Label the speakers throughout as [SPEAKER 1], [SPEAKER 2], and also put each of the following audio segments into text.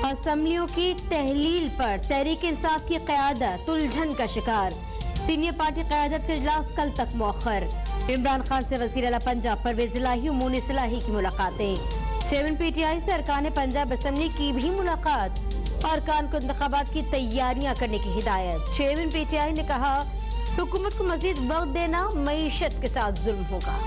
[SPEAKER 1] اسمبلیوں کی تحلیل پر تحریک انصاف کی قیادت الجھن کا شکار، سینئر پارٹی قیادت کا اجلاس کل تک مؤخر۔ عمران خان سے وزیر اعلیٰ پنجاب پرویز الہی و مونس الہی کی ملاقاتیں، چیئرمین پی ٹی آئی سے ارکان پنجاب اسمبلی کی بھی ملاقات، ارکان کو انتخابات کی تیاریاں کرنے کی ہدایت۔ چیئرمین پی ٹی آئی نے کہا حکومت کو مزید وقت دینا معیشت کے ساتھ ظلم ہوگا۔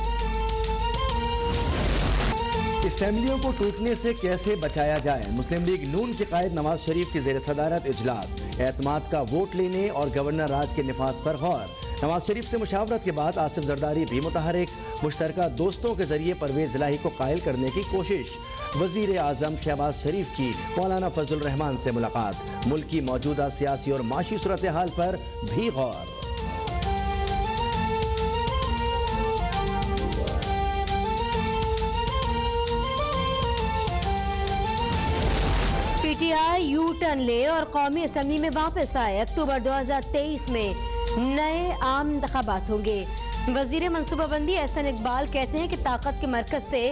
[SPEAKER 2] اسمبلیوں کو ٹوٹنے سے کیسے بچایا جائے، مسلم لیگ نون کے قائد نواز شریف کی زیر صدارت اجلاس، اعتماد کا ووٹ لینے اور گورنر راج کے نفاذ پر غور۔ نواز شریف سے مشاورت کے بعد آصف زرداری بھی متحرک، مشترکہ دوستوں کے ذریعے پرویز الہی کو قائل کرنے کی کوشش۔ وزیر اعظم شہباز شریف کی مولانا فضل الرحمان سے ملاقات، ملک کی موجودہ سیاسی اور معاشی صورتحال پر بھی غور۔
[SPEAKER 1] P T I you turn لے اور قومی اسمبلی میں واپس آئے، اکتوبر 2023 میں نئے عام انتخابات ہوں گے۔ وزیر منصوبہ بندی احسن اقبال کہتے ہیں کہ طاقت کے مرکز سے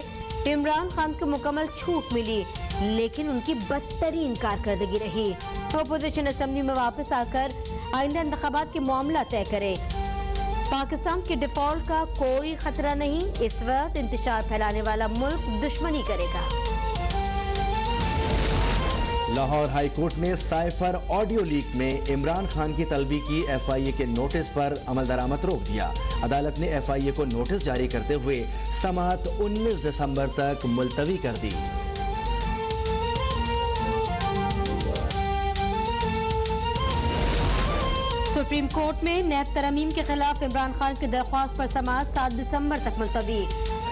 [SPEAKER 1] عمران خان کو مکمل چھوٹ ملی، لیکن ان کی بدترین کارکردگی رہی۔ اپوزیشن اسمبلی میں واپس آ کر آئندہ انتخابات کے معاملہ طے کرے۔ پاکستان کے ڈیفالٹ کا کوئی خطرہ نہیں، اس وقت انتشار پھیلانے والا ملک دشمنی کرے گا۔
[SPEAKER 2] لاہور ہائی کورٹ نے سائفر آڈیو لیک میں عمران خان کی طلبی کی ایف آئی اے کے نوٹس پر عمل درآمد روک دیا۔ عدالت نے ایف آئی اے کو نوٹس جاری کرتے ہوئے سماعت 19 دسمبر تک ملتوی کر دی۔
[SPEAKER 1] سپریم کورٹ میں نیب ترامیم کے خلاف عمران خان کی درخواست پر سماعت 7 دسمبر تک ملتوی۔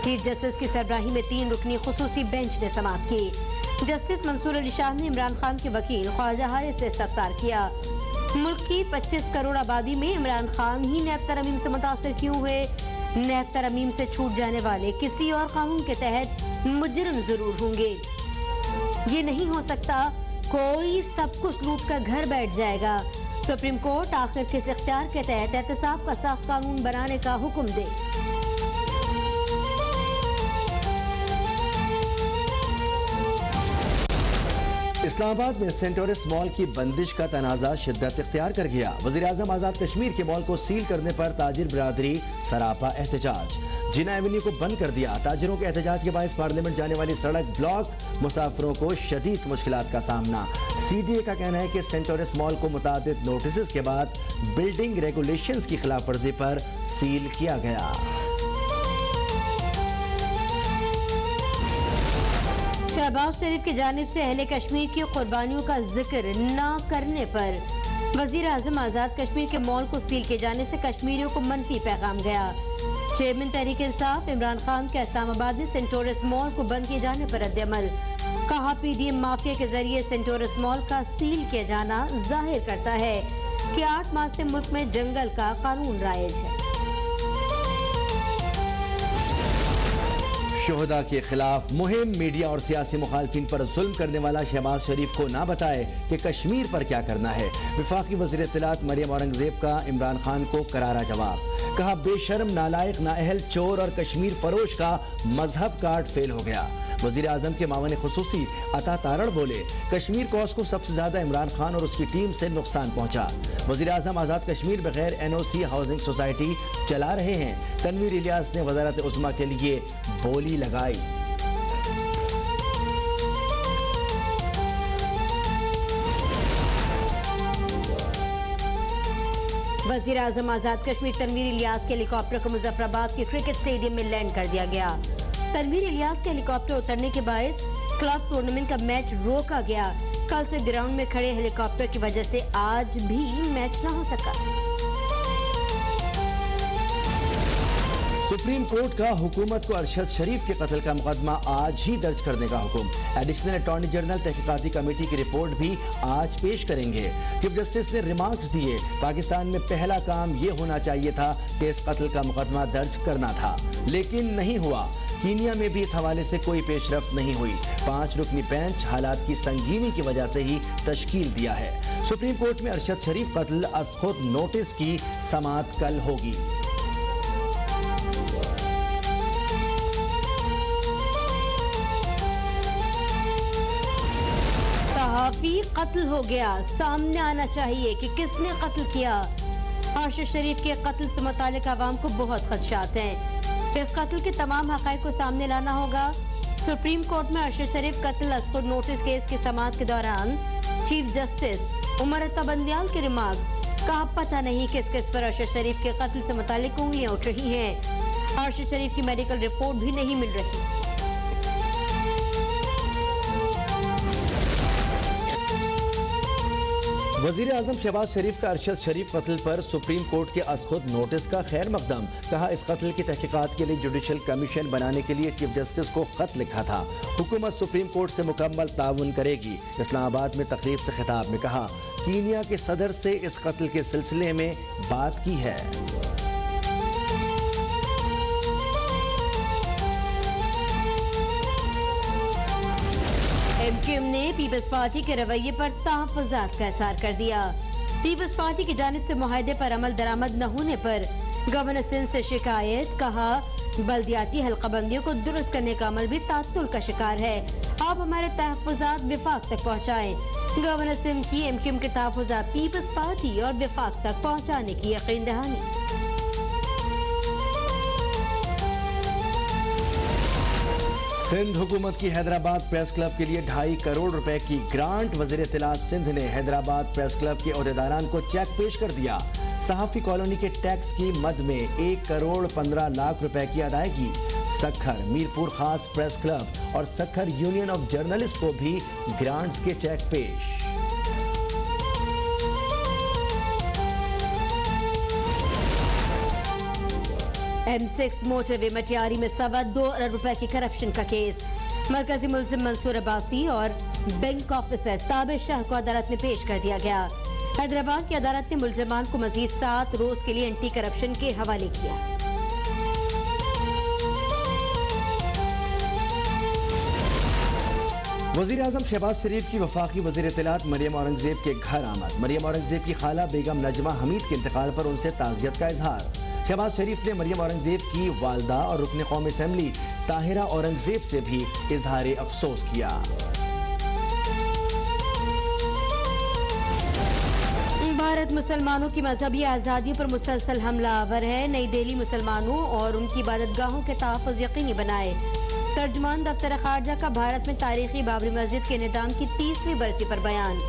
[SPEAKER 1] چیف جسٹس کی سربراہی میں 3 رکنی خصوصی بینچ نے سماعت کی۔ جسٹس منصور علی شاہ نے عمران خان کے وکیل خواجہ حارث سے استفسار کیا، ملک کی 25 کروڑ آبادی میں عمران خان ہی نیب ترامیم سے متاثر کیوں ہوئے؟ نیب ترامیم سے چھوٹ جانے والے کسی اور قانون کے تحت مجرم ضرور ہوں گے۔ یہ نہیں ہو سکتا کوئی سب کچھ لوٹ کر گھر بیٹھ جائے گا۔ سپریم کورٹ آخر کس اختیار کے تحت احتساب کا سخت قانون بنانے کا حکم دے؟
[SPEAKER 2] اسلام آباد میں سینٹورس مال کی بندش کا تنازع شدت اختیار کر گیا۔ وزیر اعظم آزاد کشمیر کے مال کو سیل کرنے پر تاجر برادری سراپا احتجاج، جنا ایونیو کو بند کر دیا۔ تاجروں کے احتجاج کے باعث پارلیمنٹ جانے والی سڑک بلاک، مسافروں کو شدید مشکلات کا سامنا۔ سی ڈی اے کا کہنا ہے کہ سینٹورس مال کو متعدد نوٹسز کے بعد بلڈنگ ریگولیشنز کی خلاف ورزی پر سیل کیا گیا۔
[SPEAKER 1] شہباز شریف کی جانب سے اہل کشمیر کی قربانیوں کا ذکر نہ کرنے پر وزیر اعظم آزاد کشمیر کے مال کو سیل کیے جانے سے کشمیریوں کو منفی پیغام گیا۔ چیئرمین تحریک انصاف عمران خان کا اسلام آباد میں سینٹورس مال کو بند کیے جانے پر رد عمل، کہا پی ڈی ایم مافیا کے ذریعے سینٹورس مال کا سیل کیا جانا ظاہر کرتا ہے کہ 8 ماہ سے ملک میں جنگل کا قانون رائج ہے۔
[SPEAKER 2] شہداء کے خلاف مہم، میڈیا اور سیاسی مخالفین پر ظلم کرنے والا شہباز شریف کو نہ بتائے کہ کشمیر پر کیا کرنا ہے۔ وفاقی وزیر اطلاعات مریم اورنگزیب کا عمران خان کو کرارا جواب، کہا بے شرم، نالائق، نااہل، چور اور کشمیر فروش کا مذہب کارڈ فیل ہو گیا۔ وزیر اعظم کے معاون خصوصی عطا تارڑ بولے، کشمیر کوس کو سب سے زیادہ عمران خان اور اس کی ٹیم سے نقصان پہنچا۔ وزیر اعظم آزاد کشمیر بغیر این او سی ہاؤسنگ سوسائٹی چلا رہے ہیں۔ تنویر الیاس نے وزارت عظمیٰ کے لیے بولی لگائی۔
[SPEAKER 1] وزیر اعظم آزاد کشمیر تنویر الیاس کے ہیلی کاپٹر کو مظفر آباد کے کرکٹ سٹیڈیم میں لینڈ کر دیا گیا۔ تنویر الیاس کے ہیلی کاپٹر اترنے کے باعث کلب ٹورنامنٹ کا میچ روکا گیا۔ کل سے گراؤنڈ میں کھڑے ہیلی کاپٹر کی وجہ سے آج بھی میچ نہ ہو سکا۔
[SPEAKER 2] سپریم کورٹ کا حکومت کو ارشد شریف کے قتل کا مقدمہ آج ہی درج کرنے کا حکم۔ ایڈیشنل اٹارنی جنرل تحقیقاتی کمیٹی کی رپورٹ بھی آج پیش کریں گے۔ چیف جسٹس نے ریمارکس دیے، پاکستان میں پہلا کام یہ ہونا چاہیے تھا کہ اس قتل کا مقدمہ درج کرنا تھا، لیکن نہیں ہوا۔ کینیا میں بھی اس حوالے سے کوئی پیش رفت نہیں ہوئی۔ 5 رکنی بینچ حالات کی سنگینی کی وجہ سے ہی تشکیل دیا ہے۔ سپریم کورٹ میں ارشد شریف قتل از خود نوٹس کی سماعت کل ہوگی۔
[SPEAKER 1] صحافی قتل ہو گیا، سامنے آنا چاہیے کہ کس نے قتل کیا۔ ارشد شریف کے قتل سے متعلق عوام کو بہت خدشات ہیں، اس قتل کے تمام حقائق کو سامنے لانا ہوگا۔ سپریم کورٹ میں ارشد شریف قتل از خود نوٹس کیس کی سماعت کے دوران چیف جسٹس عمر اتہ بندیال کے ریمارکس، کہا پتہ نہیں کس کس پر ارشد شریف کے قتل سے متعلق انگلیاں اٹھ رہی ہیں، ارشد شریف کی میڈیکل رپورٹ بھی نہیں مل رہی۔
[SPEAKER 2] وزیر اعظم شہباز شریف کا ارشد شریف قتل پر سپریم کورٹ کے از خود نوٹس کا خیر مقدم، کہا اس قتل کی تحقیقات کے لیے جوڈیشل کمیشن بنانے کے لیے چیف جسٹس کو خط لکھا تھا، حکومت سپریم کورٹ سے مکمل تعاون کرے گی۔ اسلام آباد میں تقریب سے خطاب میں کہا کینیا کے صدر سے اس قتل کے سلسلے میں بات کی ہے۔
[SPEAKER 1] ایم کیو ایم نے پیپلز پارٹی کے رویے پر تحفظات کا اظہار کر دیا۔ پیپلز پارٹی کی جانب سے معاہدے پر عمل درآمد نہ ہونے پر گورنر سندھ سے شکایت، کہا بلدیاتی حلقہ بندیوں کو درست کرنے کا عمل بھی تعطل کا شکار ہے، آپ ہمارے تحفظات وفاق تک پہنچائیں۔ گورنر سندھ کی ایم کیو ایم کے تحفظات پیپلز پارٹی اور وفاق تک پہنچانے کی یقین دہانی۔
[SPEAKER 2] سندھ حکومت کی حیدرآباد پریس کلب کے لیے 2.5 کروڑ روپے کی گرانٹ، وزیر اطلاعات سندھ نے حیدرآباد پریس کلب کے عہدیداران کو چیک پیش کر دیا۔ صحافی کالونی کے ٹیکس کی مد میں 1 کروڑ 15 لاکھ روپے کی ادائیگی۔ سکھر میرپور خاص پریس کلب اور سکھر یونین آف جرنلسٹ کو بھی گرانٹس کے چیک پیش۔
[SPEAKER 1] M6 موٹر وے مٹیاری میں 2.25 ارب روپے کی کرپشن کا کیس، مرکزی ملزم منصور عباسی اور بینک آفیسر تابع شاہ کو عدالت میں پیش کر دیا گیا۔ حیدرآباد کی عدالت نے ملزمان کو مزید 7 روز کے لیے اینٹی کرپشن کے حوالے کیا۔
[SPEAKER 2] وزیر اعظم شہباز شریف کی وفاقی وزیر اطلاعات مریم اورنگزیب کے گھر آمد، مریم اورنگزیب کی خالہ بیگم نجمہ حمید کے انتقال پر ان سے تعزیت کا اظہار۔ شہباز شریف نے مریم اورنگزیب کی والدہ اور رکن قومی اسمبلی طاہرہ اورنگزیب سے بھی اظہار افسوس کیا۔
[SPEAKER 1] بھارت مسلمانوں کی مذہبی آزادیوں پر مسلسل حملہ آور ہے، نئی دہلی مسلمانوں اور ان کی عبادت گاہوں کے تحفظ یقینی بنائے۔ ترجمان دفتر خارجہ کا بھارت میں تاریخی بابری مسجد کے انہدام کی 30ویں برسی پر بیان۔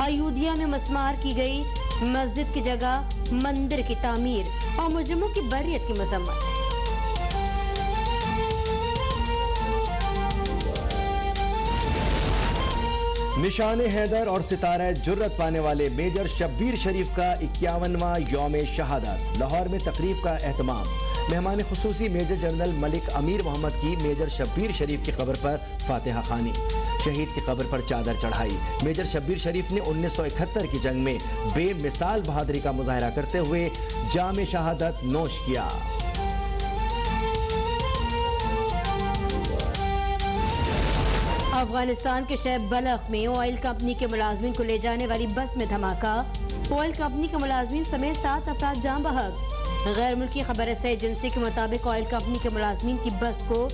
[SPEAKER 1] ایودھیا میں مسمار کی گئی مسجد کی جگہ مندر کی تعمیر اور مجرموں کی بریت کی مذمت۔
[SPEAKER 2] نشان حیدر اور ستارہ جرت پانے والے میجر شبیر شریف کا 51واں یوم شہادت، لاہور میں تقریب کا اہتمام۔ مہمان خصوصی میجر جنرل ملک امیر محمد کی میجر شبیر شریف کی قبر پر فاتحہ خوانی، شہید کی قبر پر چادر چڑھائی۔ میجر شبیر شریف نے 1971 کی جنگ میں بے مثال بہادری کا مظاہرہ کرتے ہوئے جام شہادت نوش کیا۔
[SPEAKER 1] افغانستان کے شہر بلخ میں آئل کمپنی کے ملازمین کو لے جانے والی بس میں دھماکہ، آئل کمپنی کے ملازمین سمیت 7 افراد جاں بحق۔ غیر ملکی خبر رساں ایجنسی کے مطابق آئل کمپنی کے ملازمین کی بس کو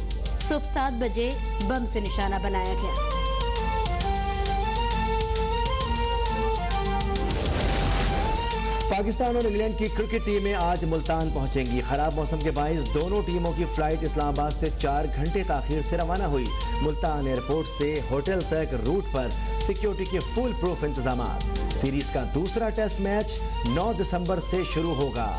[SPEAKER 1] صبح 7 بجے بم سے نشانہ بنایا گیا۔
[SPEAKER 2] پاکستان اور انگلینڈ کی کرکٹ ٹیمیں آج ملتان پہنچیں گی۔ خراب موسم کے باعث دونوں ٹیموں کی فلائٹ اسلام آباد سے 4 گھنٹے تاخیر سے روانہ ہوئی۔ ملتان ایئرپورٹ سے ہوٹل تک روٹ پر سیکیورٹی کے فل پروف انتظامات۔ سیریز کا دوسرا ٹیسٹ میچ 9 دسمبر سے شروع ہوگا۔